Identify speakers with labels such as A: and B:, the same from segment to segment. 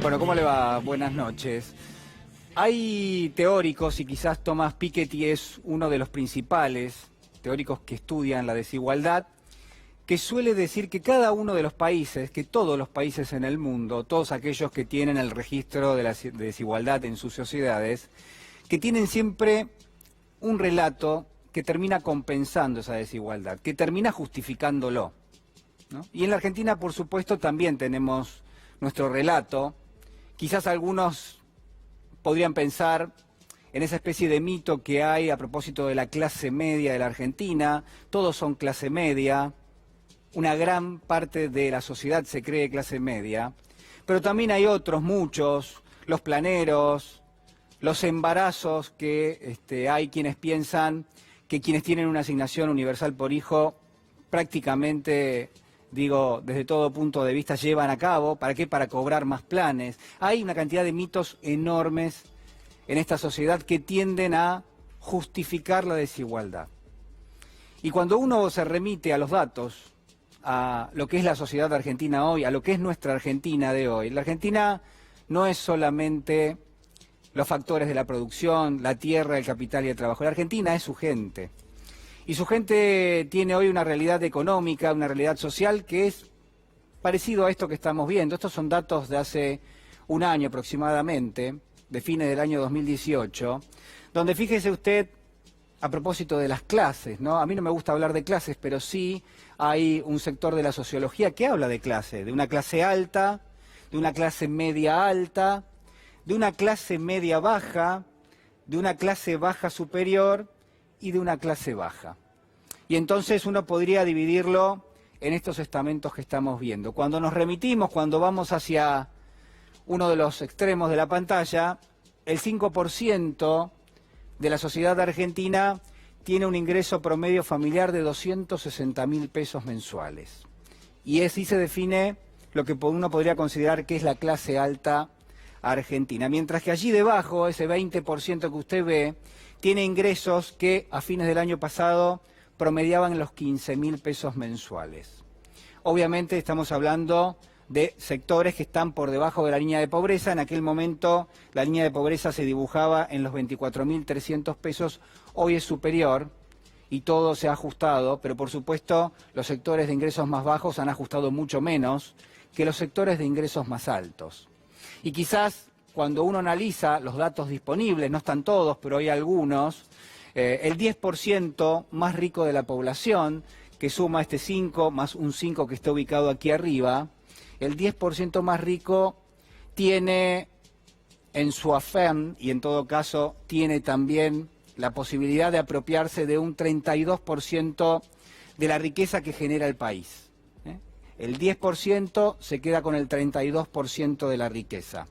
A: Bueno, ¿cómo le va? Buenas noches. Hay teóricos, y quizás Thomas Piketty es uno de los principales teóricos que estudian la desigualdad, que suele decir que cada uno de los países, que todos los países en el mundo, todos aquellos que tienen el registro de la desigualdad en sus sociedades, que tienen siempre un relato que termina compensando esa desigualdad, que termina justificándolo, ¿no? Y en la Argentina, por supuesto, también tenemos nuestro relato. Quizás algunos podrían pensar en esa especie de mito que hay a propósito de la clase media de la Argentina. Todos son clase media, una gran parte de la sociedad se cree clase media, pero también hay otros, muchos, los planeros, los embarazos, que hay quienes piensan que quienes tienen una asignación universal por hijo prácticamente, digo, desde todo punto de vista, llevan a cabo. ¿Para qué? Para cobrar más planes. Hay una cantidad de mitos enormes en esta sociedad que tienden a justificar la desigualdad. Y cuando uno se remite a los datos, a lo que es la sociedad argentina hoy, a lo que es nuestra Argentina de hoy, la Argentina no es solamente los factores de la producción, la tierra, el capital y el trabajo. La Argentina es su gente. Y su gente tiene hoy una realidad económica, una realidad social que es parecido a esto que estamos viendo. Estos son datos de hace un año aproximadamente, de fines del año 2018, donde fíjese usted, a propósito de las clases, ¿no? A mí no me gusta hablar de clases, pero sí hay un sector de la sociología que habla de clase, de una clase alta, de una clase media alta, de una clase media baja, de una clase baja superior y de una clase baja. Y entonces uno podría dividirlo en estos estamentos que estamos viendo. Cuando nos remitimos, cuando vamos hacia uno de los extremos de la pantalla, el 5% de la sociedad argentina tiene un ingreso promedio familiar de 260.000 pesos mensuales. Y así se define lo que uno podría considerar que es la clase alta argentina. Mientras que allí debajo, ese 20% que usted ve, tiene ingresos que a fines del año pasado promediaban los 15.000 pesos mensuales. Obviamente estamos hablando de sectores que están por debajo de la línea de pobreza. En aquel momento la línea de pobreza se dibujaba en los 24.300 pesos, hoy es superior y todo se ha ajustado, pero por supuesto los sectores de ingresos más bajos han ajustado mucho menos que los sectores de ingresos más altos. Y quizás cuando uno analiza los datos disponibles, no están todos, pero hay algunos, el 10% más rico de la población, que suma este 5 más un 5 que está ubicado aquí arriba, el 10% más rico tiene en su afán, y en todo caso tiene también la posibilidad de apropiarse de un 32% de la riqueza que genera el país. El 10% se queda con el 32% de la riqueza.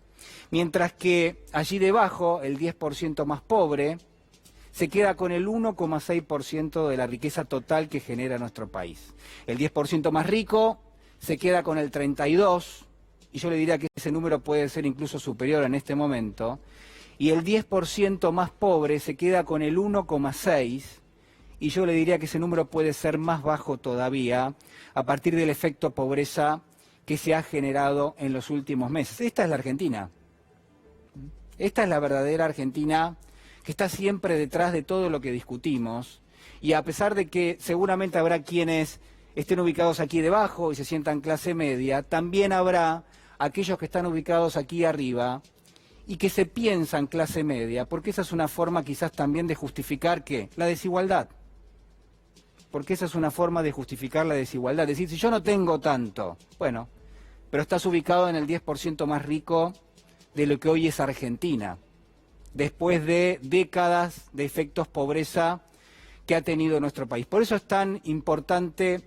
A: Mientras que allí debajo, el 10% más pobre se queda con el 1,6% de la riqueza total que genera nuestro país. El 10% más rico se queda con el 32%, y yo le diría que ese número puede ser incluso superior en este momento, y el 10% más pobre se queda con el 1,6%, y yo le diría que ese número puede ser más bajo todavía a partir del efecto pobreza que se ha generado en los últimos meses. Esta es la Argentina. Esta es la verdadera Argentina que está siempre detrás de todo lo que discutimos, y a pesar de que seguramente habrá quienes estén ubicados aquí debajo y se sientan clase media, también habrá aquellos que están ubicados aquí arriba y que se piensan clase media, porque esa es una forma quizás también de justificar ¿qué? La desigualdad. Porque esa es una forma de justificar la desigualdad. Es decir, si yo no tengo tanto, bueno, pero estás ubicado en el 10% más rico de lo que hoy es Argentina, después de décadas de efectos pobreza que ha tenido nuestro país. Por eso es tan importante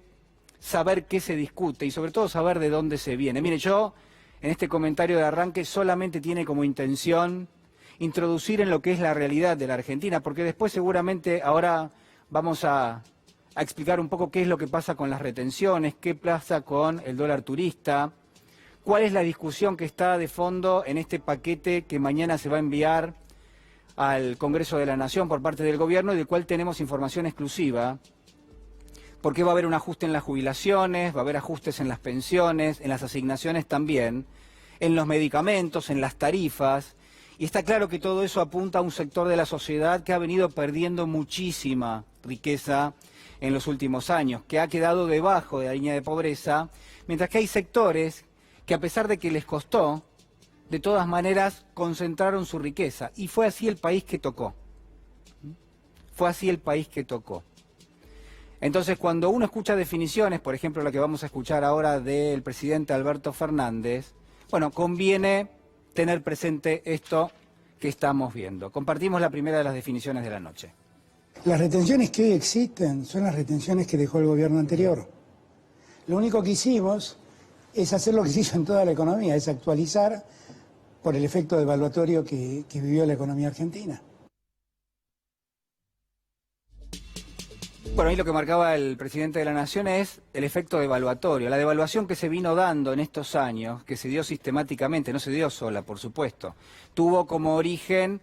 A: saber qué se discute y sobre todo saber de dónde se viene. Mire, yo en este comentario de arranque solamente tiene como intención introducir en lo que es la realidad de la Argentina, porque después seguramente ahora vamos a explicar un poco qué es lo que pasa con las retenciones, qué pasa con el dólar turista, cuál es la discusión que está de fondo en este paquete que mañana se va a enviar al Congreso de la Nación por parte del Gobierno y del cual tenemos información exclusiva, porque va a haber un ajuste en las jubilaciones, va a haber ajustes en las pensiones, en las asignaciones también, en los medicamentos, en las tarifas, y está claro que todo eso apunta a un sector de la sociedad que ha venido perdiendo muchísima riqueza en los últimos años, que ha quedado debajo de la línea de pobreza, mientras que hay sectores que, a pesar de que les costó, de todas maneras concentraron su riqueza. Y fue así el país que tocó. Fue así el país que tocó. Entonces, cuando uno escucha definiciones, por ejemplo, la que vamos a escuchar ahora del presidente Alberto Fernández, bueno, conviene tener presente esto que estamos viendo. Compartimos la primera de las definiciones de la noche.
B: Las retenciones que hoy existen son las retenciones que dejó el gobierno anterior. Lo único que hicimos es hacer lo que se hizo en toda la economía, es actualizar por el efecto devaluatorio que vivió la economía argentina.
A: Bueno, ahí lo que marcaba el presidente de la Nación es el efecto devaluatorio, la devaluación que se vino dando en estos años, que se dio sistemáticamente, no se dio sola, por supuesto. Tuvo como origen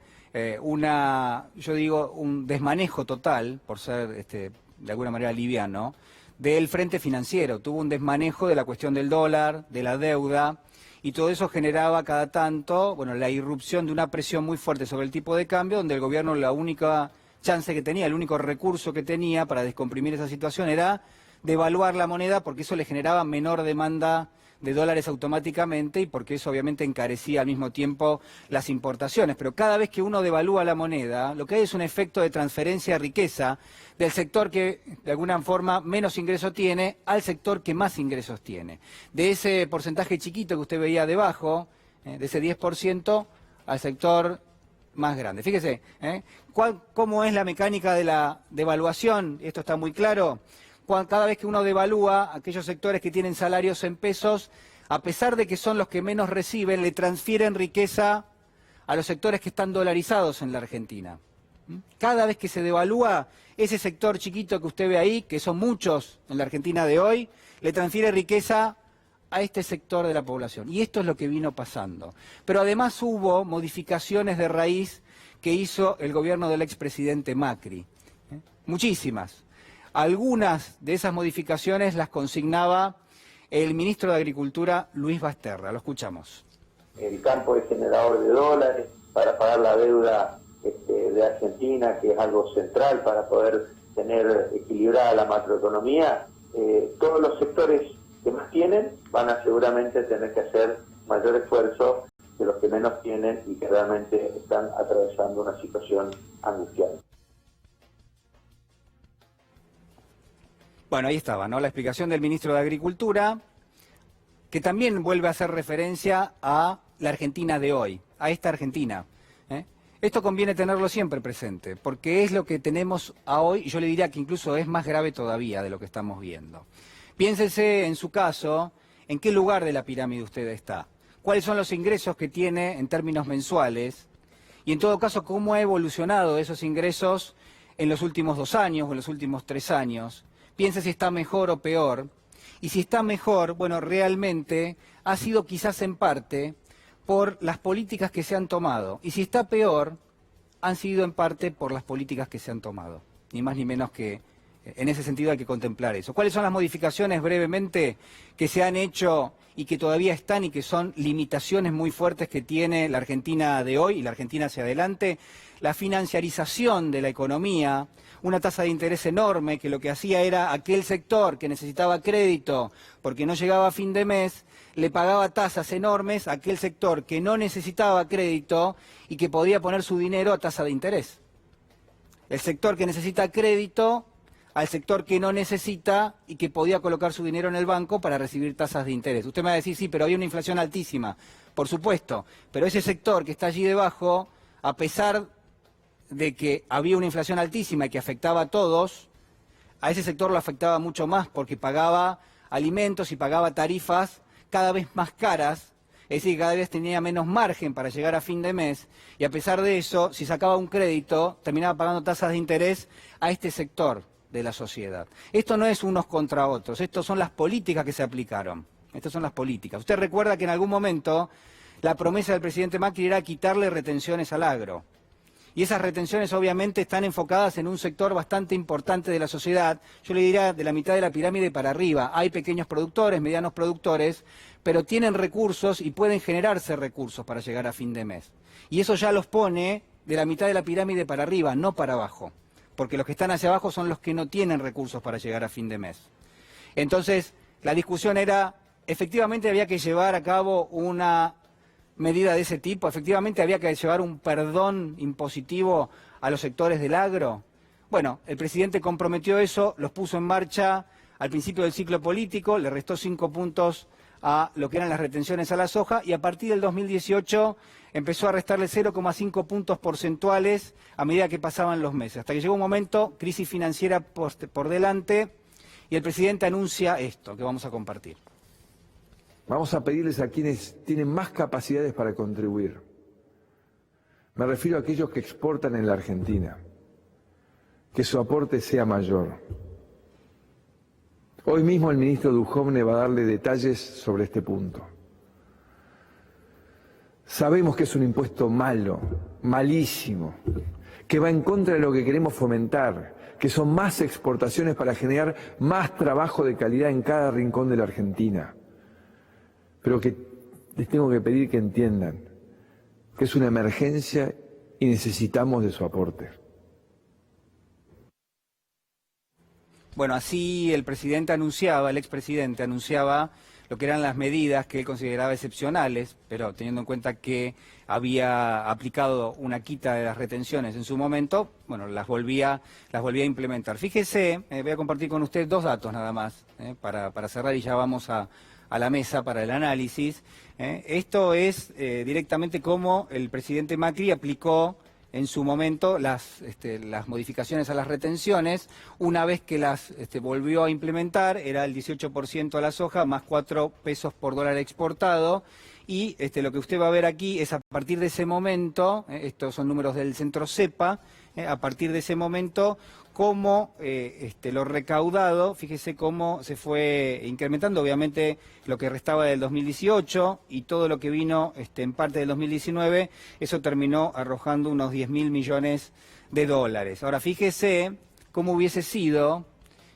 A: un desmanejo total, por ser de alguna manera liviano, del frente financiero. Tuvo un desmanejo de la cuestión del dólar, de la deuda, y todo eso generaba cada tanto, bueno, la irrupción de una presión muy fuerte sobre el tipo de cambio, donde el gobierno la única chance que tenía, el único recurso que tenía para descomprimir esa situación era devaluar la moneda, porque eso le generaba menor demanda de dólares automáticamente y porque eso obviamente encarecía al mismo tiempo las importaciones. Pero cada vez que uno devalúa la moneda, lo que hay es un efecto de transferencia de riqueza del sector que de alguna forma menos ingresos tiene al sector que más ingresos tiene. De ese porcentaje chiquito que usted veía debajo, de ese 10%, al sector más grande. Fíjese, ¿cómo es la mecánica de la devaluación? Esto está muy claro. Cada vez que uno devalúa, aquellos sectores que tienen salarios en pesos, a pesar de que son los que menos reciben, le transfieren riqueza a los sectores que están dolarizados en la Argentina. Cada vez que se devalúa, ese sector chiquito que usted ve ahí, que son muchos en la Argentina de hoy, le transfiere riqueza a este sector de la población. Y esto es lo que vino pasando. Pero además hubo modificaciones de raíz que hizo el gobierno del expresidente Macri. Muchísimas. Algunas de esas modificaciones las consignaba el ministro de Agricultura, Luis Basterra. Lo escuchamos.
C: El campo es generador de dólares para pagar la deuda de Argentina, que es algo central para poder tener equilibrada la macroeconomía. Todos los sectores que más tienen van a seguramente tener que hacer mayor esfuerzo que los que menos tienen y que realmente están atravesando una situación angustiante.
A: Bueno, ahí estaba, ¿no? La explicación del ministro de Agricultura, que también vuelve a hacer referencia a la Argentina de hoy, a esta Argentina. Esto conviene tenerlo siempre presente, porque es lo que tenemos a hoy, y yo le diría que incluso es más grave todavía de lo que estamos viendo. Piénsese en su caso, en qué lugar de la pirámide usted está, cuáles son los ingresos que tiene en términos mensuales, y en todo caso, cómo ha evolucionado esos ingresos en los últimos 2 años o en los últimos 3 años. Piense si está mejor o peor, y si está mejor, bueno, realmente ha sido quizás en parte por las políticas que se han tomado, y si está peor, han sido en parte por las políticas que se han tomado, ni más ni menos que en ese sentido hay que contemplar eso. ¿Cuáles son las modificaciones brevemente que se han hecho y que todavía están y que son limitaciones muy fuertes que tiene la Argentina de hoy y la Argentina hacia adelante? La financiarización de la economía, una tasa de interés enorme que lo que hacía era aquel sector que necesitaba crédito porque no llegaba a fin de mes, le pagaba tasas enormes a aquel sector que no necesitaba crédito y que podía poner su dinero a tasa de interés. El sector que necesita crédito al sector que no necesita y que podía colocar su dinero en el banco para recibir tasas de interés. Usted me va a decir, sí, pero había una inflación altísima. Por supuesto, pero ese sector que está allí debajo, a pesar de que había una inflación altísima y que afectaba a todos, a ese sector lo afectaba mucho más porque pagaba alimentos y pagaba tarifas cada vez más caras, es decir, cada vez tenía menos margen para llegar a fin de mes, y a pesar de eso, si sacaba un crédito, terminaba pagando tasas de interés a este sector de la sociedad. Esto no es unos contra otros, estos son las políticas que se aplicaron, estas son las políticas. Usted recuerda que en algún momento la promesa del presidente Macri era quitarle retenciones al agro, Y esas retenciones obviamente están enfocadas en un sector bastante importante de la sociedad, yo le diría de la mitad de la pirámide para arriba. Hay pequeños productores, medianos productores, pero tienen recursos y pueden generarse recursos para llegar a fin de mes. Y eso ya los pone de la mitad de la pirámide para arriba, no para abajo, porque los que están hacia abajo son los que no tienen recursos para llegar a fin de mes. Entonces, la discusión era, efectivamente había que llevar a cabo una medida de ese tipo, efectivamente había que llevar un perdón impositivo a los sectores del agro. Bueno, el presidente comprometió eso, los puso en marcha al principio del ciclo político, le restó 5 puntos a lo que eran las retenciones a la soja y a partir del 2018 empezó a restarle 0,5 puntos porcentuales a medida que pasaban los meses. Hasta que llegó un momento, crisis financiera por delante, y el presidente anuncia esto que vamos a compartir.
D: Vamos a pedirles a quienes tienen más capacidades para contribuir. Me refiero a aquellos que exportan en la Argentina, que su aporte sea mayor. Hoy mismo el ministro Duhovne va a darle detalles sobre este punto. Sabemos que es un impuesto malo, malísimo, que va en contra de lo que queremos fomentar, que son más exportaciones para generar más trabajo de calidad en cada rincón de la Argentina. Pero que les tengo que pedir que entiendan que es una emergencia y necesitamos de su aporte.
A: Bueno, así el presidente anunciaba, el expresidente anunciaba lo que eran las medidas que él consideraba excepcionales, pero teniendo en cuenta que había aplicado una quita de las retenciones en su momento, bueno, las volvía a implementar. Fíjese, voy a compartir con usted 2 datos nada más, para cerrar y ya vamos a la mesa para el análisis. Esto es directamente cómo el presidente Macri aplicó en su momento las modificaciones a las retenciones. Una vez que las volvió a implementar, era el 18% a la soja, más 4 pesos por dólar exportado, y lo que usted va a ver aquí es a partir de ese momento, estos son números del Centro Cepa, a partir de ese momento, cómo lo recaudado, fíjese cómo se fue incrementando, obviamente lo que restaba del 2018 y todo lo que vino en parte del 2019, eso terminó arrojando unos 10.000 millones de dólares. Ahora fíjese cómo hubiese sido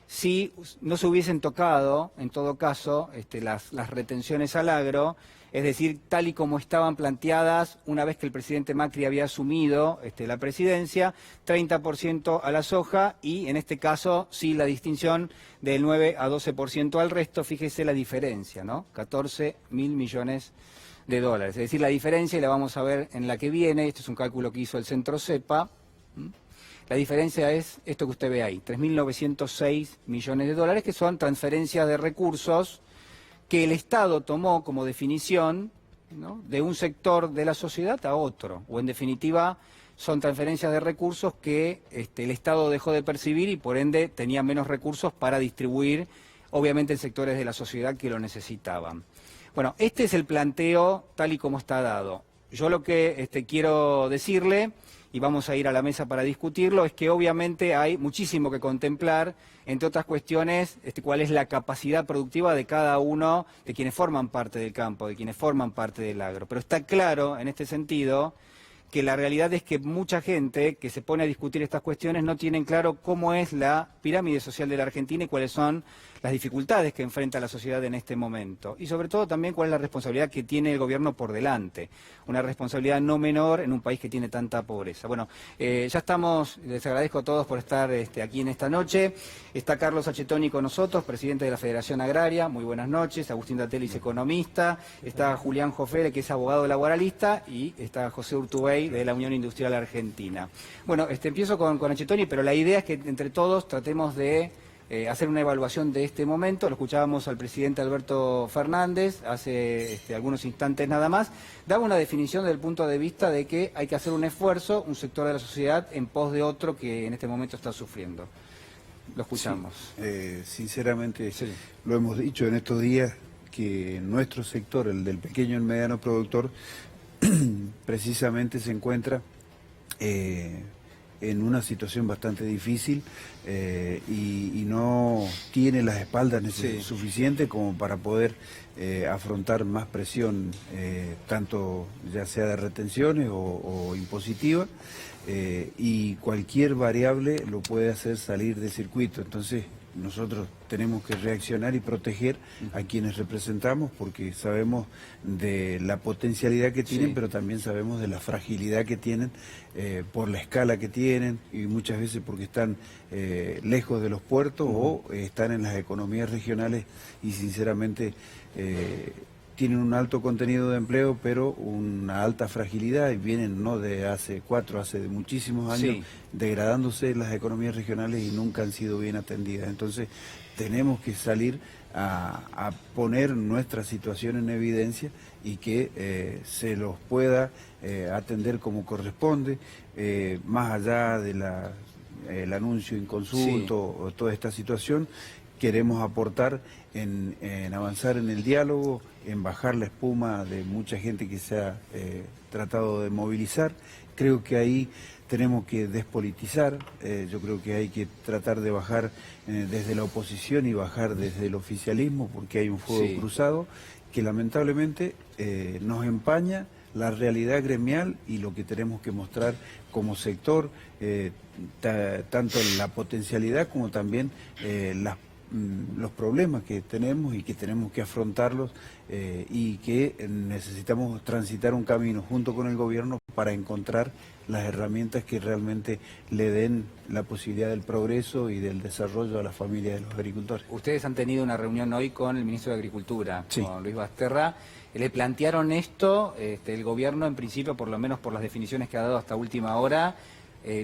A: si no se hubiesen tocado, en todo caso, las retenciones al agro, es decir, tal y como estaban planteadas una vez que el presidente Macri había asumido la presidencia, 30% a la soja y en este caso sí la distinción del 9 a 12% al resto. Fíjese la diferencia, ¿no? 14.000 millones de dólares. Es decir, la diferencia, y la vamos a ver en la que viene, este es un cálculo que hizo el Centro Cepa. La diferencia es esto que usted ve ahí, 3.906 millones de dólares, que son transferencias de recursos que el Estado tomó como definición, ¿no?, de un sector de la sociedad a otro, o en definitiva son transferencias de recursos que el Estado dejó de percibir y por ende tenía menos recursos para distribuir, obviamente en sectores de la sociedad que lo necesitaban. Bueno, este es el planteo tal y como está dado. Yo lo que quiero decirle, y vamos a ir a la mesa para discutirlo, es que obviamente hay muchísimo que contemplar, entre otras cuestiones, cuál es la capacidad productiva de cada uno de quienes forman parte del campo, de quienes forman parte del agro. Pero está claro, en este sentido, que la realidad es que mucha gente que se pone a discutir estas cuestiones no tienen claro cómo es la pirámide social de la Argentina y cuáles son las dificultades que enfrenta la sociedad en este momento. Y sobre todo también cuál es la responsabilidad que tiene el gobierno por delante. Una responsabilidad no menor en un país que tiene tanta pobreza. Bueno, ya estamos, les agradezco a todos por estar aquí en esta noche. Está Carlos Achetoni con nosotros, presidente de la Federación Agraria. Muy buenas noches. Agustín Datelis, economista. Está Julián Jofere, que es abogado laboralista. Y está José Urtubey, de la Unión Industrial Argentina. Bueno, empiezo con Achetoni, pero la idea es que entre todos tratemos de hacer una evaluación de este momento. Lo escuchábamos al presidente Alberto Fernández hace algunos instantes nada más. Daba una definición desde el punto de vista de que hay que hacer un esfuerzo, un sector de la sociedad, en pos de otro que en este momento está sufriendo. Lo escuchamos.
E: Sí, sinceramente,
A: sí,
E: lo hemos dicho en estos días, que nuestro sector, el del pequeño y el mediano productor, precisamente se encuentra en una situación bastante difícil y no tiene las espaldas suficientes como para poder afrontar más presión, tanto ya sea de retenciones o impositiva, y cualquier variable lo puede hacer salir de circuito. Entonces nosotros tenemos que reaccionar y proteger a quienes representamos, porque sabemos de la potencialidad que tienen, pero también sabemos de la fragilidad que tienen por la escala que tienen, y muchas veces porque están lejos de los puertos o están en las economías regionales y sinceramente tienen un alto contenido de empleo, pero una alta fragilidad, y vienen no de hace de muchísimos años, degradándose las economías regionales y nunca han sido bien atendidas. Entonces tenemos que salir a poner nuestra situación en evidencia y que se los pueda atender como corresponde, más allá de el anuncio inconsulto o toda esta situación. Queremos aportar en avanzar en el diálogo, en bajar la espuma de mucha gente que se ha tratado de movilizar. Creo que ahí tenemos que despolitizar, yo creo que hay que tratar de bajar desde la oposición y bajar desde el oficialismo, porque hay un fuego cruzado que lamentablemente nos empaña la realidad gremial y lo que tenemos que mostrar como sector, tanto la potencialidad como también los problemas que tenemos y que tenemos que afrontarlos, y que necesitamos transitar un camino junto con el gobierno para encontrar las herramientas que realmente le den la posibilidad del progreso y del desarrollo a las familias de los agricultores.
A: Ustedes han tenido una reunión hoy con el ministro de Agricultura, con Luis Basterra. ¿Le plantearon esto? El gobierno, en principio, por lo menos por las definiciones que ha dado hasta última hora,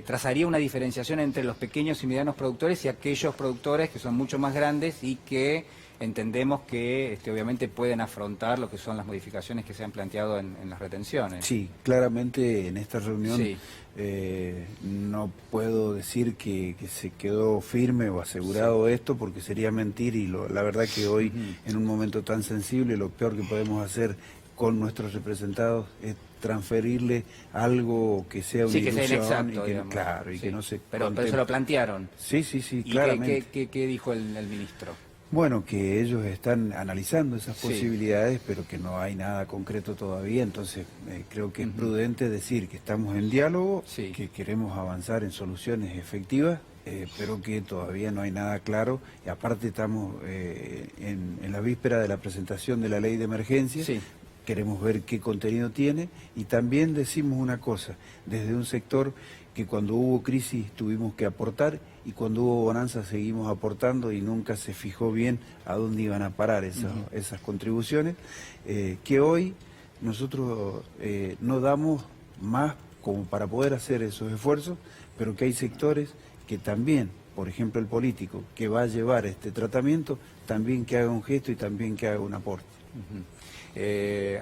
A: trazaría una diferenciación entre los pequeños y medianos productores y aquellos productores que son mucho más grandes y que entendemos que obviamente pueden afrontar lo que son las modificaciones que se han planteado en las retenciones.
E: Sí, claramente en esta reunión no puedo decir que se quedó firme o asegurado esto, porque sería mentir, y la verdad que hoy, en un momento tan sensible, lo peor que podemos hacer con nuestros representados es transferirle algo que sea una ilusión,
A: que sea inexacto,
E: y que no se
A: pero se lo plantearon.
E: Sí,
A: ¿Y
E: claramente.
A: qué dijo el ministro?
E: Bueno, que ellos están analizando esas posibilidades, pero que no hay nada concreto todavía, entonces creo que es prudente decir que estamos en diálogo, que queremos avanzar en soluciones efectivas, pero que todavía no hay nada claro, y aparte estamos en la víspera de la presentación de la ley de emergencia. Queremos ver qué contenido tiene, y también decimos una cosa, desde un sector que cuando hubo crisis tuvimos que aportar, y cuando hubo bonanza seguimos aportando, y nunca se fijó bien a dónde iban a parar esas contribuciones, que hoy nosotros no damos más como para poder hacer esos esfuerzos, pero que hay sectores que también, por ejemplo el político, que va a llevar este tratamiento, también que haga un gesto y también que haga un aporte.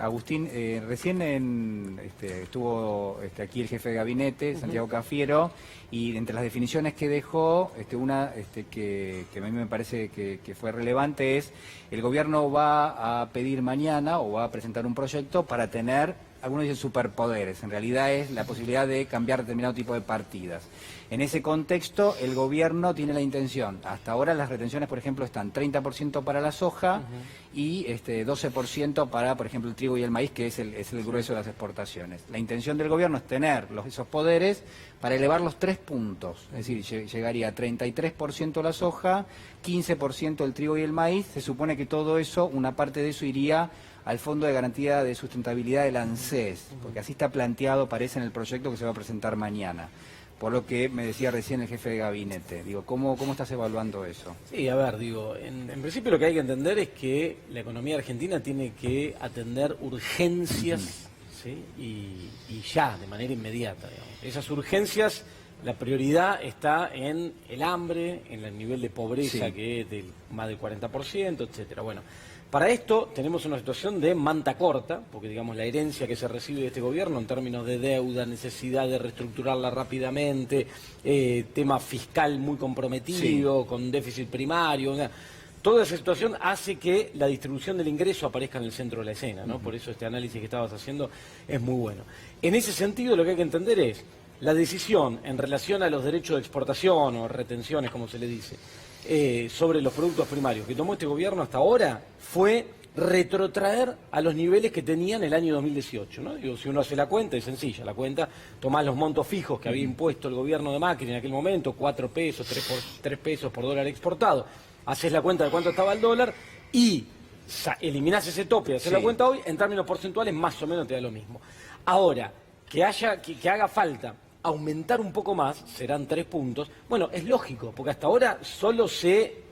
A: Agustín, recién estuvo aquí el jefe de gabinete, Santiago Cafiero, y entre las definiciones que dejó, una que a mí me parece que fue relevante es: el gobierno va a pedir mañana o va a presentar un proyecto para tener, algunos dicen superpoderes, en realidad es la posibilidad de cambiar determinado tipo de partidas. En ese contexto, el gobierno tiene la intención, hasta ahora las retenciones, por ejemplo, están 30% para la soja y 12% para, por ejemplo, el trigo y el maíz, que es el grueso de las exportaciones. La intención del gobierno es tener esos poderes para elevar los 3 puntos, es decir, llegaría a 33% la soja, 15% el trigo y el maíz. Se supone que todo eso, una parte de eso iría al Fondo de Garantía de Sustentabilidad del ANSES, porque así está planteado, parece, en el proyecto que se va a presentar mañana. Por lo que me decía recién el jefe de gabinete. Digo, ¿cómo estás evaluando eso?
F: Sí, a ver, en principio lo que hay que entender es que la economía argentina tiene que atender urgencias, ¿sí? y ya, de manera inmediata. Digamos. Esas urgencias, la prioridad está en el hambre, en el nivel de pobreza que es del más del 40%, etcétera. Bueno, para esto tenemos una situación de manta corta, porque digamos la herencia que se recibe de este gobierno en términos de deuda, necesidad de reestructurarla rápidamente, tema fiscal muy comprometido, con déficit primario, toda esa situación hace que la distribución del ingreso aparezca en el centro de la escena, ¿no? Por eso este análisis que estabas haciendo es muy bueno. En ese sentido lo que hay que entender es, la decisión en relación a los derechos de exportación o retenciones, como se le dice, sobre los productos primarios que tomó este gobierno hasta ahora fue retrotraer a los niveles que tenían el año 2018, ¿no? Digo, si uno hace la cuenta, es sencilla la cuenta, tomás los montos fijos que había impuesto el gobierno de Macri en aquel momento, 4 pesos, 3 pesos por dólar exportado, haces la cuenta de cuánto estaba el dólar y eliminás ese tope, haces la cuenta hoy, en términos porcentuales más o menos te da lo mismo. Ahora, que haga falta aumentar un poco más, serán 3 puntos, bueno, es lógico, porque hasta ahora solo se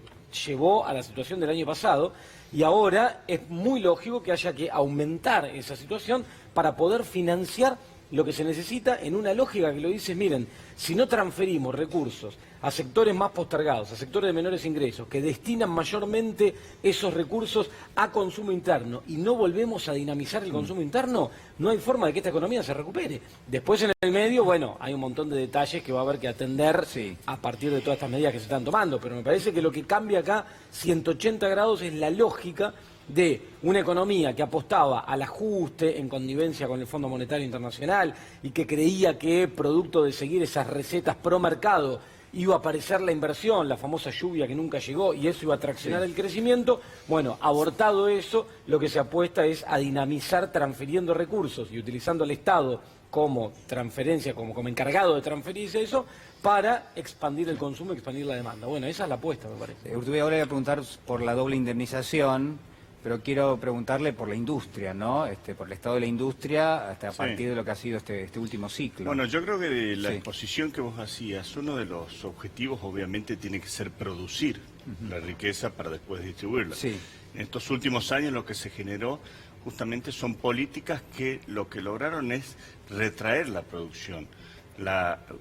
F: llevó a la situación del año pasado, y ahora es muy lógico que haya que aumentar esa situación para poder financiar lo que se necesita en una lógica que lo dice, miren, si no transferimos recursos a sectores más postergados, a sectores de menores ingresos, que destinan mayormente esos recursos a consumo interno y no volvemos a dinamizar el consumo interno, no hay forma de que esta economía se recupere. Después en el medio, bueno, hay un montón de detalles que va a haber que atender a partir de todas estas medidas que se están tomando, pero me parece que lo que cambia acá 180 grados es la lógica de una economía que apostaba al ajuste en connivencia con el Fondo Monetario Internacional y que creía que producto de seguir esas recetas pro mercado iba a aparecer la inversión, la famosa lluvia que nunca llegó y eso iba a traccionar el crecimiento. Bueno, abortado eso, lo que se apuesta es a dinamizar transfiriendo recursos y utilizando al Estado como transferencia, como encargado de transferirse eso, para expandir el consumo y expandir la demanda. Bueno, esa es la apuesta, me parece.
A: Urtubey, ahora voy a preguntar por la doble indemnización, pero quiero preguntarle por la industria, ¿no? Por el estado de la industria hasta a partir de lo que ha sido este último ciclo.
G: Bueno, yo creo que de la exposición que vos hacías, uno de los objetivos obviamente tiene que ser producir la riqueza para después distribuirla. En estos últimos años lo que se generó justamente son políticas que lo que lograron es retraer la producción.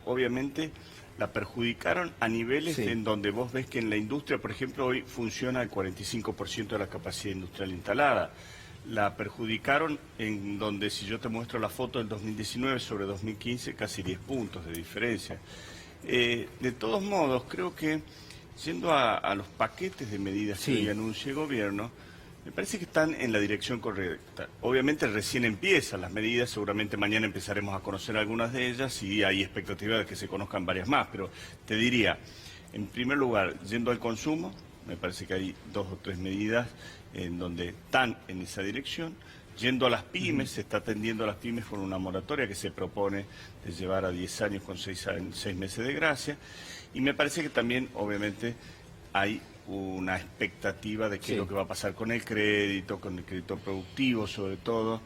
G: Obviamente la perjudicaron a niveles en donde vos ves que en la industria, por ejemplo, hoy funciona el 45% de la capacidad industrial instalada. La perjudicaron en donde, si yo te muestro la foto del 2019 sobre 2015, casi 10 puntos de diferencia. De todos modos, creo que, yendo a los paquetes de medidas que hoy anuncia el gobierno, me parece que están en la dirección correcta. Obviamente recién empiezan las medidas, seguramente mañana empezaremos a conocer algunas de ellas y hay expectativa de que se conozcan varias más, pero te diría, en primer lugar, yendo al consumo, me parece que hay 2 o 3 medidas en donde están en esa dirección. Yendo a las pymes, se está atendiendo a las pymes con una moratoria que se propone de llevar a 10 años con 6 meses de gracia, y me parece que también, obviamente, hay una expectativa de qué es lo que va a pasar con el crédito productivo sobre todo,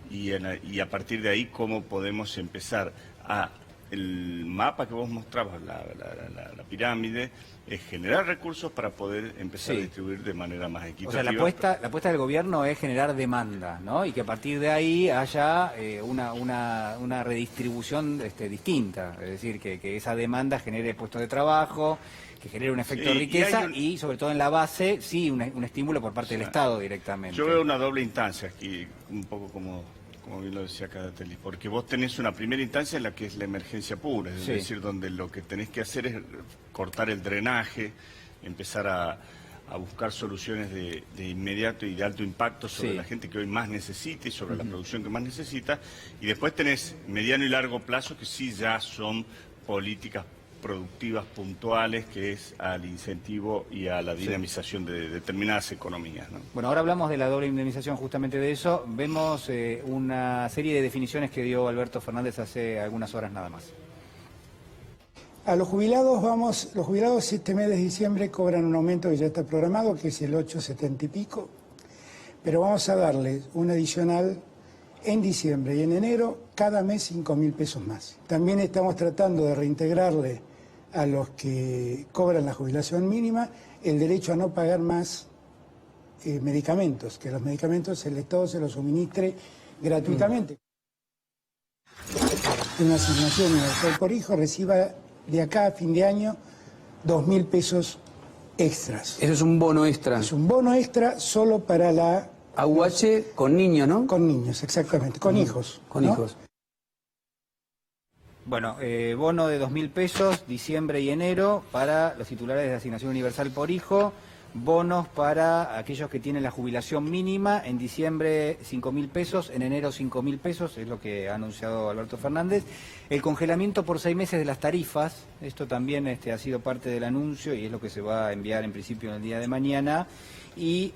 G: y a partir de ahí cómo podemos empezar el mapa que vos mostrabas, la pirámide, es generar recursos para poder empezar a distribuir de manera más equitativa.
A: O sea, la apuesta del gobierno es generar demanda, ¿no? Y que a partir de ahí haya una redistribución distinta, es decir, que esa demanda genere puestos de trabajo, que genere un efecto de riqueza y sobre todo en la base, un estímulo por parte del Estado directamente.
G: Yo veo una doble instancia aquí, un poco como bien lo decía Cadatelli, porque vos tenés una primera instancia en la que es la emergencia pura, es decir, donde lo que tenés que hacer es cortar el drenaje, empezar a buscar soluciones de inmediato y de alto impacto sobre la gente que hoy más necesita y sobre la producción que más necesita, y después tenés mediano y largo plazo que sí ya son políticas productivas puntuales, que es al incentivo y a la dinamización de determinadas economías, ¿no?
A: Bueno, ahora hablamos de la doble indemnización, justamente de eso. Vemos una serie de definiciones que dio Alberto Fernández hace algunas horas nada más.
B: A los jubilados este mes de diciembre cobran un aumento que ya está programado, que es el 8,70 y pico, pero vamos a darles un adicional en diciembre y en enero, cada mes 5.000 pesos más. También estamos tratando de reintegrarle a los que cobran la jubilación mínima el derecho a no pagar más medicamentos, que los medicamentos el Estado se los suministre gratuitamente. Una asignación universal por hijo reciba de acá a fin de año 2.000 pesos extras.
H: Eso es un bono extra.
B: Es un bono extra solo para la...
H: AUH con niños, ¿no?
B: Con niños, exactamente, con hijos.
H: Con hijos.
A: Bueno, bono de 2.000 pesos, diciembre y enero, para los titulares de asignación universal por hijo. bonos para aquellos que tienen la jubilación mínima, en diciembre 5.000 pesos, en enero 5.000 pesos, es lo que ha anunciado Alberto Fernández. El congelamiento por 6 meses de las tarifas, esto también ha sido parte del anuncio y es lo que se va a enviar en principio en el día de mañana. Y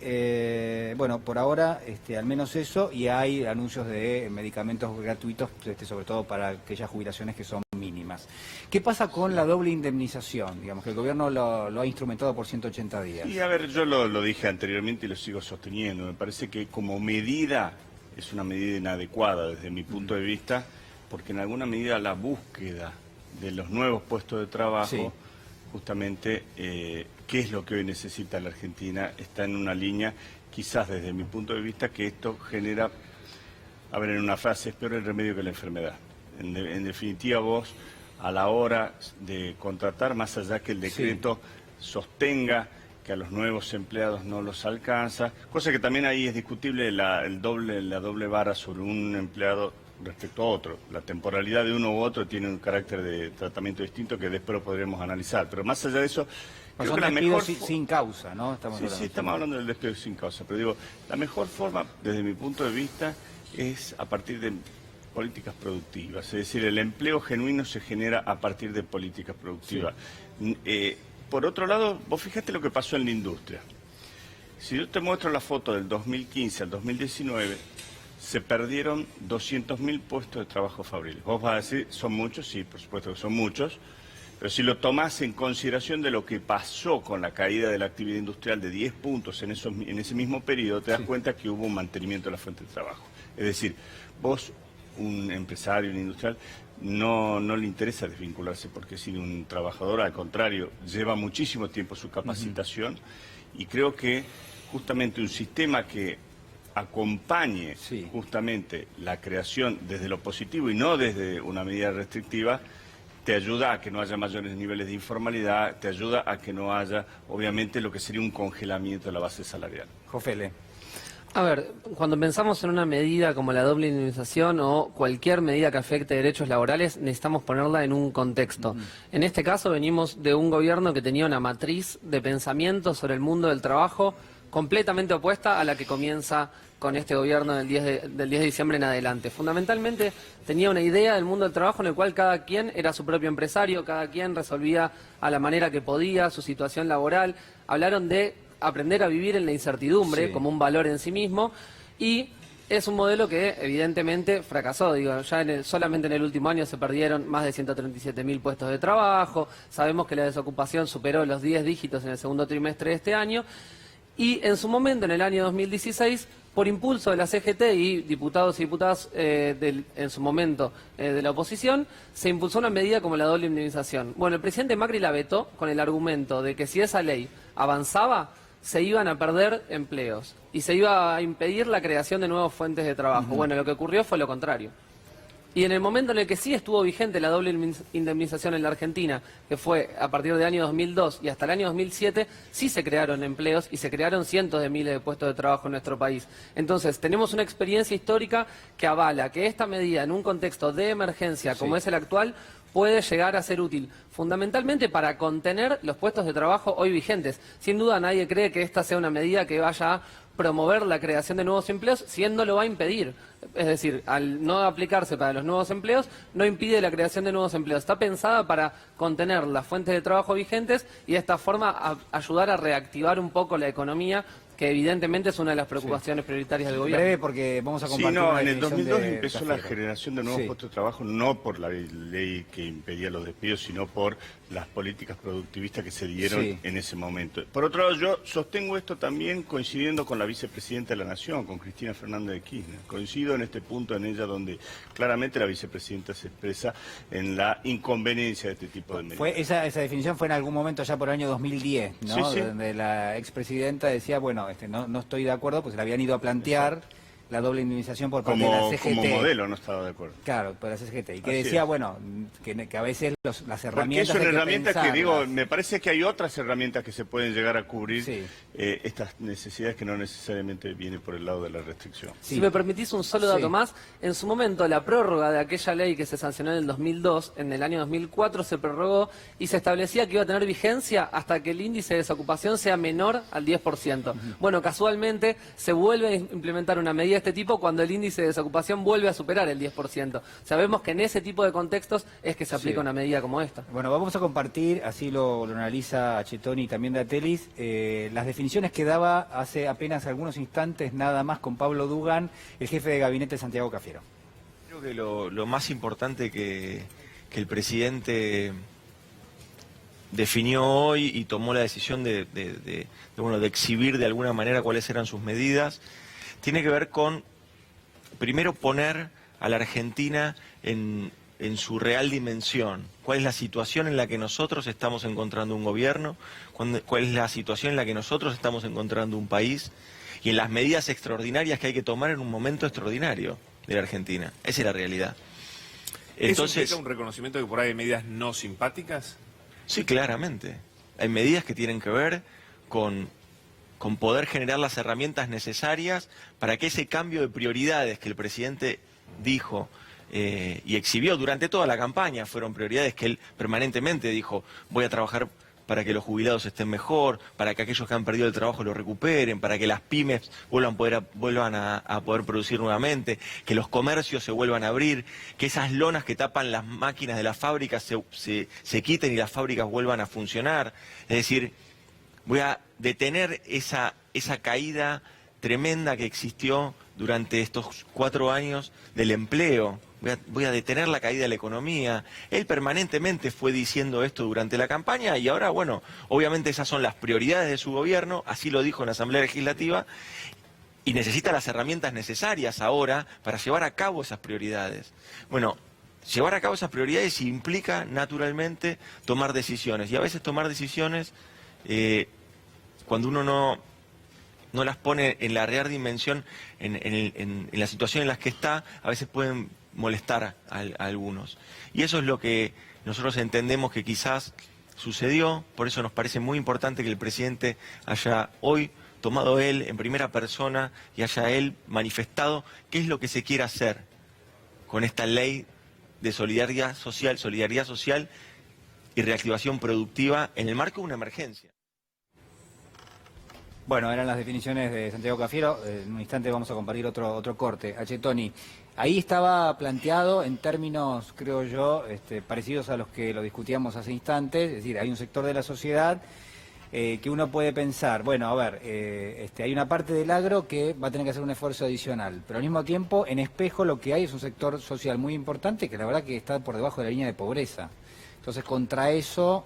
A: bueno, por ahora al menos eso, y hay anuncios de medicamentos gratuitos, sobre todo para aquellas jubilaciones que son mínimas. ¿Qué pasa con la doble indemnización? Digamos que el gobierno lo ha instrumentado por 180 días.
G: Y a ver, yo lo dije anteriormente y lo sigo sosteniendo. Me parece que como medida es una medida inadecuada desde mi punto de vista, porque en alguna medida la búsqueda de los nuevos puestos de trabajo, justamente, qué es lo que hoy necesita la Argentina, está en una línea, quizás desde mi punto de vista, que esto genera, a ver, en una frase, es peor el remedio que la enfermedad. En definitiva, vos, a la hora de contratar, más allá que el decreto sostenga que a los nuevos empleados no los alcanza, cosa que también ahí es discutible la doble vara sobre un empleado respecto a otro. La temporalidad de uno u otro tiene un carácter de tratamiento distinto que después lo podremos analizar. Pero más allá de eso, creo que la mejor
A: sin causa, ¿no?
G: Estamos hablando del despido sin causa. Pero digo, la mejor forma, desde mi punto de vista, es a partir de políticas productivas. Es decir, el empleo genuino se genera a partir de políticas productivas. Por otro lado, vos fíjate lo que pasó en la industria. Si yo te muestro la foto del 2015 al 2019, se perdieron 200.000 puestos de trabajo fabriles. Vos vas a decir, ¿son muchos? Sí, por supuesto que son muchos. Pero si lo tomás en consideración de lo que pasó con la caída de la actividad industrial de 10 puntos en ese mismo periodo, te das cuenta que hubo un mantenimiento de la fuente de trabajo. Es decir, vos, un empresario, un industrial, no le interesa desvincularse porque si un trabajador, al contrario, lleva muchísimo tiempo su capacitación y creo que justamente un sistema que acompañe justamente la creación desde lo positivo y no desde una medida restrictiva, te ayuda a que no haya mayores niveles de informalidad, te ayuda a que no haya, obviamente, lo que sería un congelamiento de la base salarial.
A: Jofele.
I: A ver, cuando pensamos en una medida como la doble indemnización o cualquier medida que afecte derechos laborales, necesitamos ponerla en un contexto. En este caso venimos de un gobierno que tenía una matriz de pensamiento sobre el mundo del trabajo completamente opuesta a la que comienza con este gobierno del 10 de diciembre en adelante. Fundamentalmente tenía una idea del mundo del trabajo en el cual cada quien era su propio empresario, cada quien resolvía a la manera que podía su situación laboral. Hablaron de aprender a vivir en la incertidumbre como un valor en sí mismo y es un modelo que evidentemente fracasó. Digo, ya solamente en el último año se perdieron más de 137.000 puestos de trabajo, sabemos que la desocupación superó los 10 dígitos en el segundo trimestre de este año y en su momento, en el año 2016, por impulso de la CGT y diputados y diputadas en su momento de la oposición, se impulsó una medida como la doble indemnización. Bueno, el presidente Macri la vetó con el argumento de que si esa ley avanzaba, se iban a perder empleos y se iba a impedir la creación de nuevas fuentes de trabajo. Bueno, lo que ocurrió fue lo contrario. Y en el momento en el que sí estuvo vigente la doble indemnización en la Argentina, que fue a partir del año 2002 y hasta el año 2007, sí se crearon empleos y se crearon cientos de miles de puestos de trabajo en nuestro país. Entonces, tenemos una experiencia histórica que avala que esta medida, en un contexto de emergencia como es el actual, puede llegar a ser útil, fundamentalmente para contener los puestos de trabajo hoy vigentes. Sin duda nadie cree que esta sea una medida que vaya a promover la creación de nuevos empleos, siendo lo va a impedir. Es decir, al no aplicarse para los nuevos empleos, no impide la creación de nuevos empleos. Está pensada para contener las fuentes de trabajo vigentes y de esta forma ayudar a reactivar un poco la economía, que evidentemente es una de las preocupaciones prioritarias del gobierno.
A: Breve, porque vamos a compartir
G: en el 2002 empezó la generación de nuevos puestos de trabajo, no por la ley que impedía los despidos, sino por las políticas productivistas que se dieron en ese momento. Por otro lado, yo sostengo esto también coincidiendo con la vicepresidenta de la Nación, con Cristina Fernández de Kirchner. Coincido en este punto en ella donde claramente la vicepresidenta se expresa en la inconveniencia de este tipo de medidas.
A: Esa definición fue en algún momento ya por el año 2010, ¿no? Donde la expresidenta decía, bueno, no estoy de acuerdo, pues se la habían ido a plantear la doble indemnización por parte de la CGT.
G: Como modelo no estaba de acuerdo.
A: Claro, por la CGT. Y que
G: Así
A: decía,
G: es.
A: bueno, que a veces las
G: Porque
A: herramientas
G: es una
A: hay que
G: herramienta que,
A: pensarlas.
G: me parece que hay otras herramientas que se pueden llegar a cubrir
A: Sí.
G: estas necesidades que no necesariamente viene por el lado de la restricción.
A: Sí.
I: Si me permitís un solo dato
A: Sí.
I: más, en su momento la prórroga de aquella ley que se sancionó en el 2002, en el año 2004 se prorrogó y se establecía que iba a tener vigencia hasta que el índice de desocupación sea menor al 10%. Bueno, casualmente se vuelve a implementar una medida de este tipo cuando el índice de desocupación vuelve a superar el 10%. Sabemos que en ese tipo de contextos es que se aplica
A: Sí.
I: una medida como esta.
A: Bueno, vamos a compartir, así lo analiza Chetoni y también Datelis, las definiciones que daba hace apenas algunos instantes nada más con Pablo Dugan, el jefe de gabinete de Santiago Cafiero.
J: Creo que lo más importante que el presidente definió hoy y tomó la decisión de exhibir de alguna manera cuáles eran sus medidas, tiene que ver con, primero, poner a la Argentina en su real dimensión. ¿Cuál es la situación en la que nosotros estamos encontrando un gobierno? ¿Cuál es la situación en la que nosotros estamos encontrando un país? Y en las medidas extraordinarias que hay que tomar en un momento extraordinario de la Argentina. Esa es la realidad.
K: Entonces, ¿eso implica un reconocimiento de que por ahí hay medidas no simpáticas?
J: Sí, claramente. Hay medidas que tienen que ver con poder generar las herramientas necesarias para que ese cambio de prioridades que el presidente dijo y exhibió durante toda la campaña, fueron prioridades que él permanentemente dijo: voy a trabajar para que los jubilados estén mejor, para que aquellos que han perdido el trabajo lo recuperen, para que las pymes vuelvan a poder producir nuevamente, que los comercios se vuelvan a abrir, que esas lonas que tapan las máquinas de las fábricas se quiten y las fábricas vuelvan a funcionar. Es decir, voy a detener esa caída tremenda que existió durante estos 4 años del empleo. Voy a detener la caída de la economía. Él permanentemente fue diciendo esto durante la campaña y ahora, bueno, obviamente esas son las prioridades de su gobierno, así lo dijo en la Asamblea Legislativa, y necesita las herramientas necesarias ahora para llevar a cabo esas prioridades. Bueno, llevar a cabo esas prioridades implica naturalmente tomar decisiones, y a veces tomar decisiones, cuando uno no las pone en la real dimensión, en la situación en la que está, a veces pueden molestar a algunos. Y eso es lo que nosotros entendemos que quizás sucedió, por eso nos parece muy importante que el presidente haya hoy tomado él en primera persona y haya él manifestado qué es lo que se quiere hacer con esta ley de solidaridad social y reactivación productiva en el marco de una emergencia.
A: Bueno, eran las definiciones de Santiago Cafiero. En un instante vamos a compartir otro corte. Chetoni, ahí estaba planteado en términos, creo yo, parecidos a los que lo discutíamos hace instantes. Es decir, hay un sector de la sociedad que uno puede pensar, bueno, a ver, hay una parte del agro que va a tener que hacer un esfuerzo adicional, pero al mismo tiempo, en espejo, lo que hay es un sector social muy importante que la verdad que está por debajo de la línea de pobreza. Entonces, contra eso,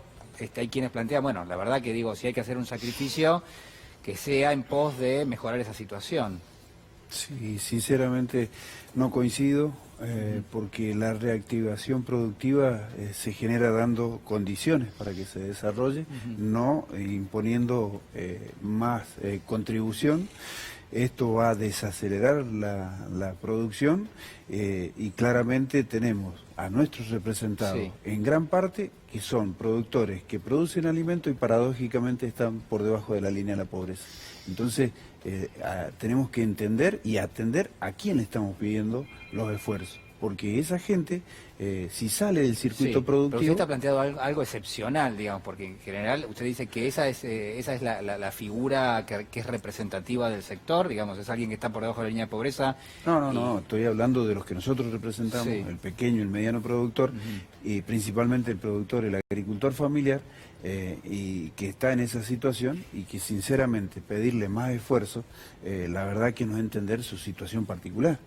A: hay quienes plantean, bueno, la verdad que digo, si hay que hacer un sacrificio, que sea en pos de mejorar esa situación.
E: Sí, sinceramente no coincido, porque la reactivación productiva se genera dando condiciones para que se desarrolle, no imponiendo más contribución. Esto va a desacelerar la producción y claramente tenemos a nuestros representados en gran parte que son productores que producen alimento y paradójicamente están por debajo de la línea de la pobreza. Entonces tenemos que entender y atender a quién le estamos pidiendo los esfuerzos, porque esa gente, si sale del circuito productivo...
A: Pero usted está planteado algo excepcional, digamos, porque en general usted dice que esa es la figura que es representativa del sector, digamos, es alguien que está por debajo de la línea de pobreza.
E: No, estoy hablando de los que nosotros representamos, el pequeño, el mediano productor, y principalmente el productor, el agricultor familiar, y que está en esa situación y que sinceramente pedirle más esfuerzo, la verdad que no es entender su situación particular.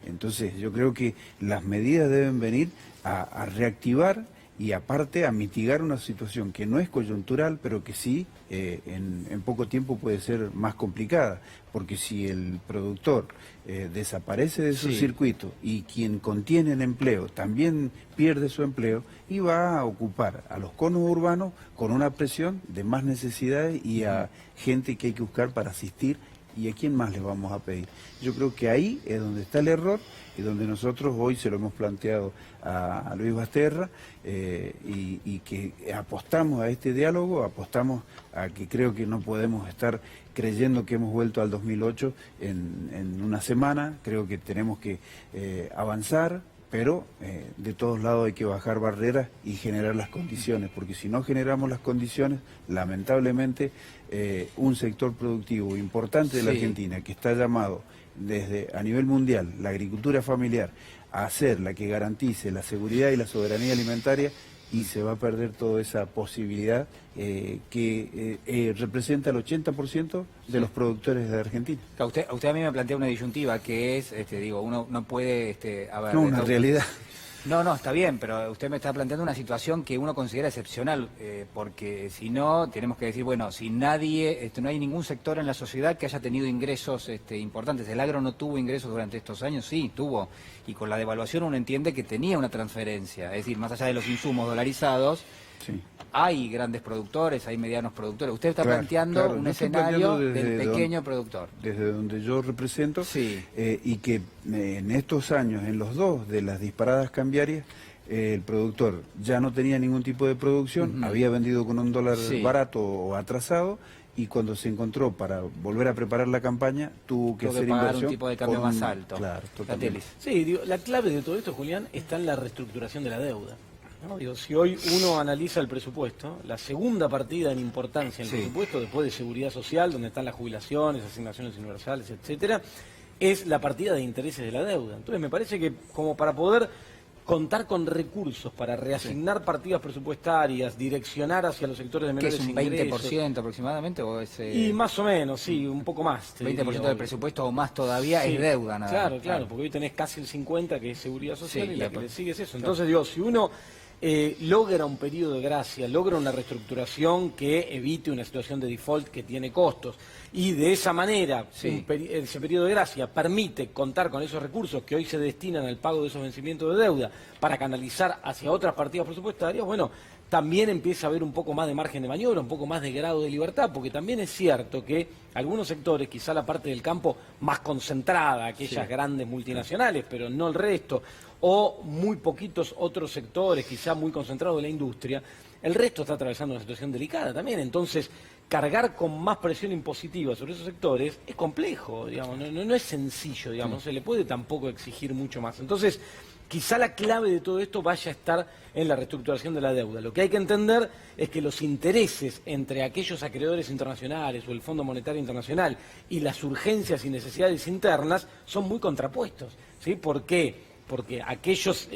E: Entonces yo creo que las medidas deben venir a reactivar y aparte a mitigar una situación que no es coyuntural, pero que sí en poco tiempo puede ser más complicada, porque si el productor desaparece de su circuito y quien contiene el empleo también pierde su empleo, y va a ocupar a los conos urbanos con una presión de más necesidades y a gente que hay que buscar para asistir ¿Y a quién más le vamos a pedir? Yo creo que ahí es donde está el error y donde nosotros hoy se lo hemos planteado a Luis Basterra y que apostamos a este diálogo, apostamos a que creo que no podemos estar creyendo que hemos vuelto al 2008 en una semana, creo que tenemos que avanzar, pero de todos lados hay que bajar barreras y generar las condiciones, porque si no generamos las condiciones, lamentablemente un sector productivo importante de la Argentina, que está llamado desde a nivel mundial, la agricultura familiar, a ser la que garantice la seguridad y la soberanía alimentaria, y se va a perder toda esa posibilidad que representa el 80% de los productores de Argentina.
A: Usted a mí me plantea una disyuntiva que es, uno no puede...
E: No, una realidad.
A: No, está bien, pero usted me está planteando una situación que uno considera excepcional, porque si no, tenemos que decir, bueno, si nadie, no hay ningún sector en la sociedad que haya tenido ingresos importantes. El agro no tuvo ingresos durante estos años, sí, tuvo, y con la devaluación uno entiende que tenía una transferencia, es decir, más allá de los insumos dolarizados, hay grandes productores, hay medianos productores. Usted está planteando un escenario del pequeño productor.
E: Desde donde yo represento, y que en estos años, en los dos de las disparadas cambiarias, el productor ya no tenía ningún tipo de producción, había vendido con un dólar barato o atrasado, y cuando se encontró para volver a preparar la campaña, tuvo que hacer
A: pagar
E: inversión
A: un tipo de cambio más alto.
E: Claro, totalmente.
F: Sí, la clave de todo esto, Julián, está en la reestructuración de la deuda. ¿No? Si hoy uno analiza el presupuesto, la segunda partida en importancia en el presupuesto, después de seguridad social, donde están las jubilaciones, asignaciones universales, etcétera, es la partida de intereses de la deuda. Entonces me parece que como para poder contar con recursos para reasignar partidas presupuestarias, direccionar hacia los sectores de menores ingresos...
A: ¿Qué es un 20% aproximadamente? ¿O es,
F: Y más o menos, sí, un poco más.
A: 20% del presupuesto o más todavía es deuda, nada.
F: Claro, porque hoy tenés casi el 50% que es seguridad social y la que le sigue es eso. Entonces, si uno logra un periodo de gracia, logra una reestructuración que evite una situación de default que tiene costos, y de esa manera ese periodo de gracia permite contar con esos recursos que hoy se destinan al pago de esos vencimientos de deuda para canalizar hacia otras partidas presupuestarias, bueno, también empieza a haber un poco más de margen de maniobra, un poco más de grado de libertad, porque también es cierto que algunos sectores, quizá la parte del campo más concentrada, aquellas grandes multinacionales, pero no el resto, o muy poquitos otros sectores, quizá muy concentrados de la industria, el resto está atravesando una situación delicada también. Entonces, cargar con más presión impositiva sobre esos sectores es complejo, digamos, no es sencillo, digamos, no se le puede tampoco exigir mucho más. Entonces, quizá la clave de todo esto vaya a estar en la reestructuración de la deuda. Lo que hay que entender es que los intereses entre aquellos acreedores internacionales o el Fondo Monetario Internacional y las urgencias y necesidades internas son muy contrapuestos, ¿sí? ¿Por qué? Porque aquellos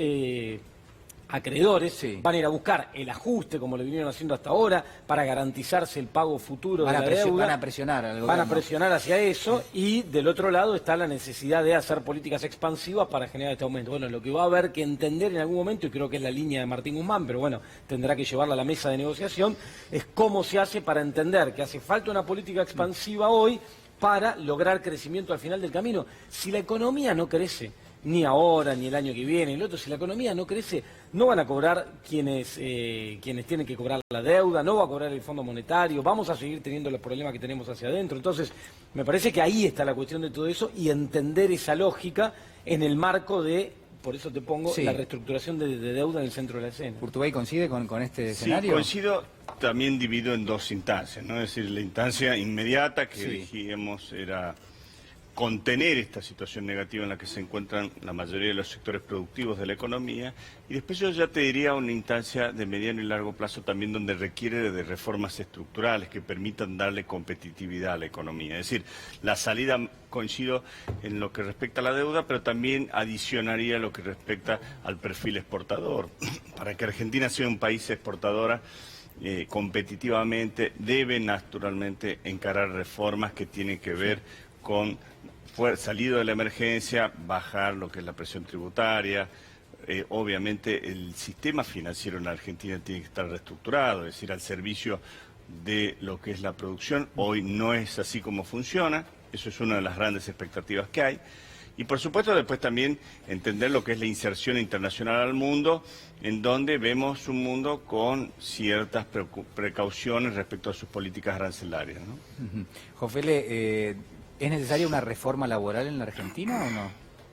F: acreedores van a ir a buscar el ajuste, como lo vinieron haciendo hasta ahora, para garantizarse el pago futuro de la deuda.
A: Van a presionar al gobierno.
F: Van a presionar hacia eso, y del otro lado está la necesidad de hacer políticas expansivas para generar este aumento. Bueno, lo que va a haber que entender en algún momento, y creo que es la línea de Martín Guzmán, pero bueno, tendrá que llevarla a la mesa de negociación, es cómo se hace para entender que hace falta una política expansiva hoy para lograr crecimiento al final del camino. Si la economía no crece, ni ahora, ni el año que viene, el otro, si la economía no crece, no van a cobrar quienes tienen que cobrar la deuda, no va a cobrar el Fondo Monetario, vamos a seguir teniendo los problemas que tenemos hacia adentro. Entonces, me parece que ahí está la cuestión de todo eso, y entender esa lógica en el marco de, por eso te pongo, la reestructuración de deuda en el centro de la escena.
A: ¿Urtubey coincide con este escenario?
G: Sí, coincido, también divido en dos instancias, ¿no? Es decir, la instancia inmediata que dijimos era contener esta situación negativa en la que se encuentran la mayoría de los sectores productivos de la economía, y después yo ya te diría una instancia de mediano y largo plazo también donde requiere de reformas estructurales que permitan darle competitividad a la economía. Es decir, la salida, coincido en lo que respecta a la deuda, pero también adicionaría lo que respecta al perfil exportador. Para que Argentina sea un país exportadora competitivamente, debe naturalmente encarar reformas que tienen que ver con salido de la emergencia, bajar lo que es la presión tributaria. Obviamente el sistema financiero en la Argentina tiene que estar reestructurado, es decir, al servicio de lo que es la producción. Hoy no es así como funciona, eso es una de las grandes expectativas que hay. Y por supuesto después también entender lo que es la inserción internacional al mundo, en donde vemos un mundo con ciertas precauciones respecto a sus políticas arancelarias, ¿no?
A: Jofele, ¿Es necesaria una reforma laboral en la Argentina o no?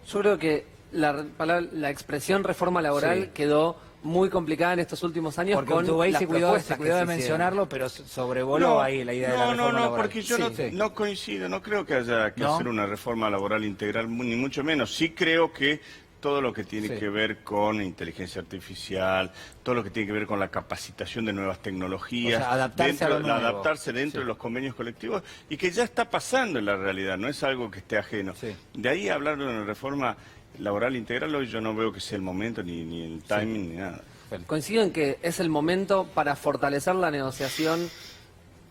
I: Yo creo que la expresión reforma laboral quedó muy complicada en estos últimos años.
A: Porque
I: con
A: Uruguay
I: las
A: se cuidó
I: propuestas
A: de mencionarlo, pero sobrevoló ahí la idea de la reforma laboral.
G: Porque yo no coincido, no creo que haya que hacer una reforma laboral integral, ni mucho menos. Sí creo que todo lo que tiene que ver con inteligencia artificial, todo lo que tiene que ver con la capacitación de nuevas tecnologías,
A: o sea, adaptarse
G: dentro de los convenios colectivos, y que ya está pasando en la realidad, no es algo que esté ajeno. De ahí hablar de una reforma laboral integral, hoy yo no veo que sea el momento, ni el timing, ni nada.
I: Coincido en que es el momento para fortalecer la negociación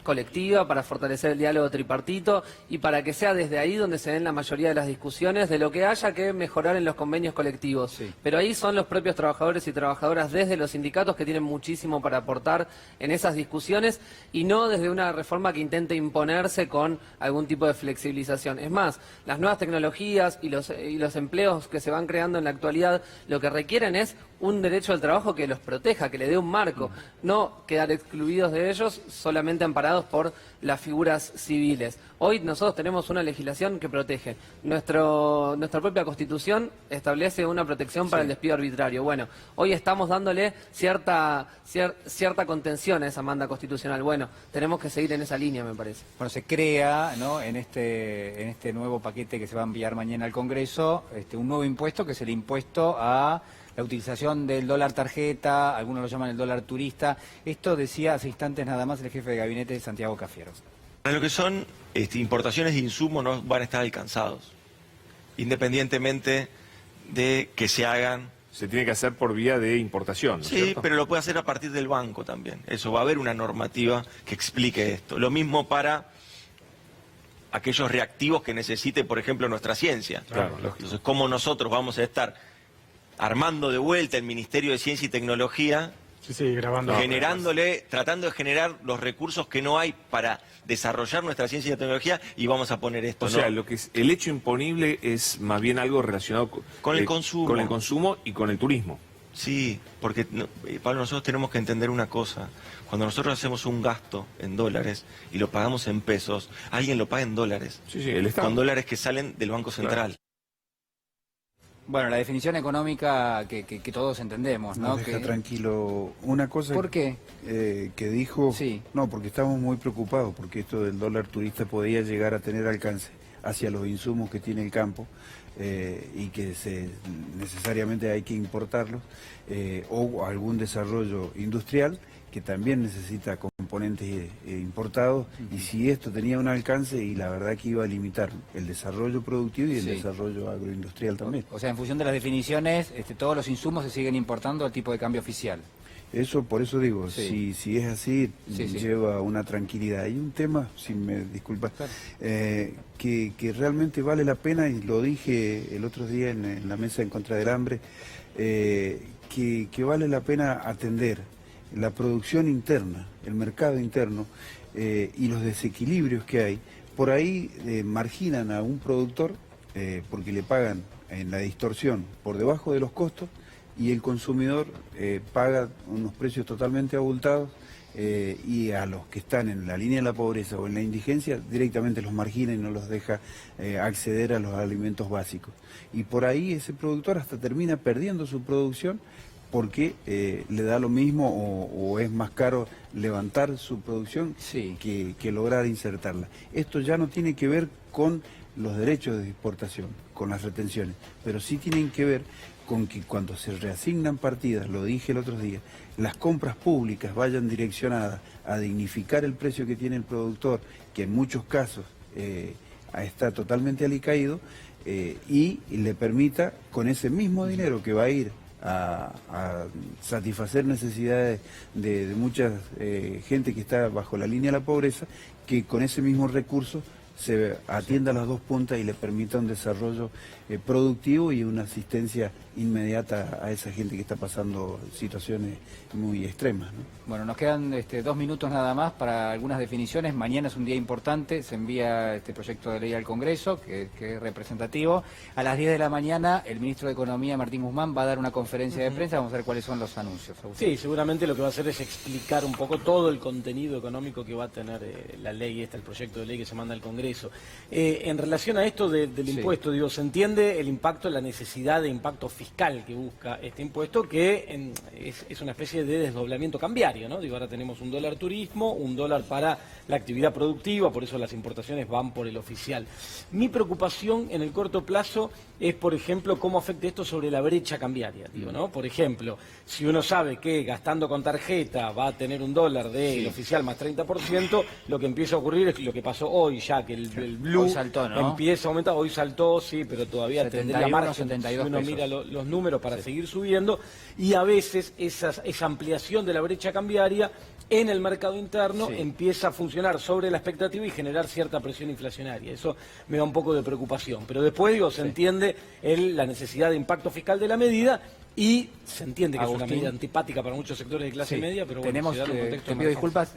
I: colectiva, para fortalecer el diálogo tripartito y para que sea desde ahí donde se den la mayoría de las discusiones de lo que haya que mejorar en los convenios colectivos. Pero ahí son los propios trabajadores y trabajadoras desde los sindicatos que tienen muchísimo para aportar en esas discusiones y no desde una reforma que intente imponerse con algún tipo de flexibilización. Es más, las nuevas tecnologías y los empleos que se van creando en la actualidad lo que requieren es un derecho al trabajo que los proteja, que le dé un marco, no quedar excluidos de ellos solamente amparados por las figuras civiles. Hoy nosotros tenemos una legislación que protege. Nuestra propia Constitución establece una protección para el despido arbitrario. Bueno, hoy estamos dándole cierta contención a esa manda constitucional. Bueno, tenemos que seguir en esa línea, me parece.
A: Bueno, se crea, ¿no?, en este nuevo paquete que se va a enviar mañana al Congreso, un nuevo impuesto que es el impuesto a la utilización del dólar tarjeta, algunos lo llaman el dólar turista. Esto decía hace instantes nada más el jefe de gabinete, Santiago Cafiero.
J: Para lo que son importaciones de insumos no van a estar alcanzados, independientemente de que se hagan.
K: Se tiene que hacer por vía de importación, ¿no es cierto?
J: Pero lo puede hacer a partir del banco también. Eso, va a haber una normativa que explique esto. Lo mismo para aquellos reactivos que necesite, por ejemplo, nuestra ciencia.
K: Claro.
J: Entonces, ¿cómo nosotros vamos a estar armando de vuelta el Ministerio de Ciencia y Tecnología, tratando de generar los recursos que no hay para desarrollar nuestra ciencia y tecnología, y vamos a poner esto?
K: O sea, lo que es el hecho imponible es más bien algo relacionado
J: con el consumo.
K: Con el consumo y con el turismo.
J: Sí, porque Pablo, nosotros tenemos que entender una cosa. Cuando nosotros hacemos un gasto en dólares y lo pagamos en pesos, alguien lo paga en dólares.
K: El Estado.
J: Con dólares que salen del Banco Central.
A: Claro. Bueno, la definición económica que todos entendemos, ¿no?
E: Nos deja tranquilo una cosa.
A: ¿Por qué?
E: Que dijo, no, porque estamos muy preocupados, porque esto del dólar turista podía llegar a tener alcance hacia los insumos que tiene el campo y que necesariamente hay que importarlos, o algún desarrollo industrial que también necesita componentes importados, y si esto tenía un alcance, y la verdad que iba a limitar el desarrollo productivo y el desarrollo agroindustrial también.
A: O sea, en función de las definiciones, todos los insumos se siguen importando al tipo de cambio oficial.
E: Eso, por eso digo, si es así, lleva una tranquilidad. Hay un tema, si me disculpas, que realmente vale la pena, y lo dije el otro día en la mesa en contra del hambre, que vale la pena atender la producción interna, el mercado interno y los desequilibrios que hay. Por ahí marginan a un productor porque le pagan en la distorsión por debajo de los costos, y el consumidor paga unos precios totalmente abultados, y a los que están en la línea de la pobreza o en la indigencia directamente los margina y no los deja acceder a los alimentos básicos. Y por ahí ese productor hasta termina perdiendo su producción, porque le da lo mismo o es más caro levantar su producción que lograr insertarla. Esto ya no tiene que ver con los derechos de exportación, con las retenciones, pero sí tienen que ver con que cuando se reasignan partidas, lo dije el otro día, las compras públicas vayan direccionadas a dignificar el precio que tiene el productor, que en muchos casos está totalmente alicaído, y le permita, con ese mismo dinero que va a ir a satisfacer necesidades de mucha gente que está bajo la línea de la pobreza, que con ese mismo recurso se atienda a las dos puntas y le permita un desarrollo productivo y una asistencia inmediata a esa gente que está pasando situaciones muy extremas, ¿no?
A: Bueno, nos quedan 2 minutos nada más para algunas definiciones. Mañana es un día importante, se envía este proyecto de ley al Congreso, que es representativo. A las 10 de la mañana el ministro de Economía, Martín Guzmán, va a dar una conferencia de prensa. Vamos a ver cuáles son los anuncios. Agustín.
F: Sí, seguramente lo que va a hacer es explicar un poco todo el contenido económico que va a tener la ley, el proyecto de ley que se manda al Congreso. sobre eso. En relación a esto del impuesto, digo, se entiende el impacto, la necesidad de impacto fiscal que busca este impuesto, que es una especie de desdoblamiento cambiario, ¿no? Digo, ahora tenemos un dólar turismo, un dólar para la actividad productiva, por eso las importaciones van por el oficial. Mi preocupación en el corto plazo es, por ejemplo, cómo afecta esto sobre la brecha cambiaria, digo, ¿no? Por ejemplo, si uno sabe que gastando con tarjeta va a tener un dólar del oficial más 30%, lo que empieza a ocurrir es lo que pasó hoy ya, que el blue
A: hoy saltó, ¿no?
F: empieza a aumentar. Hoy saltó, sí, pero todavía
A: 71,
F: tendría margen
A: 72
F: si uno
A: pesos.
F: mira los números para seguir subiendo, y a veces esa ampliación de la brecha cambiaria en el mercado interno empieza a funcionar sobre la expectativa y generar cierta presión inflacionaria. Eso me da un poco de preocupación. Pero después, digo, se entiende la necesidad de impacto fiscal de la medida y se entiende que es una medida antipática para muchos sectores de clase media, pero bueno,
A: tenemos,
F: se da en un contexto
A: te pido
F: de
A: disculpas,